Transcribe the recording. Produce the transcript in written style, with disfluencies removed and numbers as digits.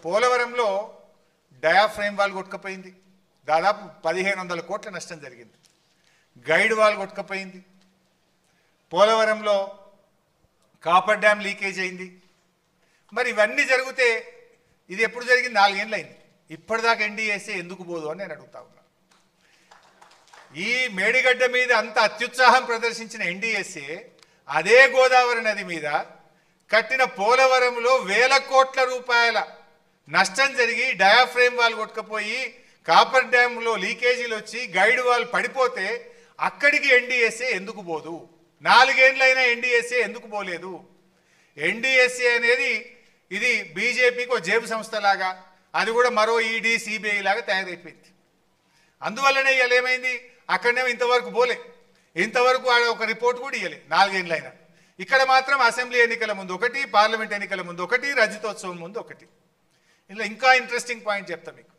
పోలవరంలో diaphragm wall కొట్టుకుపోయింది, దాదాపు 1500 కోట్ల నష్టం జరిగింది. గైడ్ వాల్ కొట్టుకుపోయింది. పోలవరంలో కాపర్ డ్యామ్ లీకేజ్ అయింది. మరి ఇవన్నీ జరిగితే ఇది ఎప్పుడు జరిగింది? 4 ఏళ్ళు అయింది. ఇప్పటిదాకా ఎన్డీఎస్ఏ ఎందుకు పోదు అని నేను అడుగుతా ఉన్నా. ఈ మేడిగడ్డ మీద అంత అత్యుత్సాహం ప్రదర్శించిన ఎన్డీఎస్ఏ అదే గోదావరి నది మీద కట్టిన పోలవరంలో 1000 కోట్ల రూపాయల నష్టం జరిగి డయాఫ్రేమ్ వాల్ కొట్టుకుపోయి కాపర్ డ్యామ్లో లీకేజీలు వచ్చి గైడ్ వాల్ పడిపోతే అక్కడికి ఎన్డీఎస్ఏ ఎందుకు పోదు? 4 ఏళ్ళైనా ఎన్డీఎస్ఏ ఎందుకు పోలేదు? ఎన్డీఎస్ఏ అనేది ఇది బీజేపీకి ఒక జేబు సంస్థలాగా, అది కూడా మరో ఈడీ సిబిఐ లాగా తయారైపోయింది. అందువల్లనే ఇవాళ ఏమైంది, అక్కడనేమో ఇంతవరకు పోలే, ఇంతవరకు ఒక రిపోర్ట్ కూడా ఇవ్వలే 4 ఏళ్ళైనా. ఇక్కడ మాత్రం అసెంబ్లీ ఎన్నికల ముందు ఒకటి, పార్లమెంట్ ఎన్నికల ముందు ఒకటి, రజతోత్సవం ముందు ఒకటి. ఇలా ఇంకా ఇంట్రెస్టింగ్ పాయింట్ చెప్తా మీకు.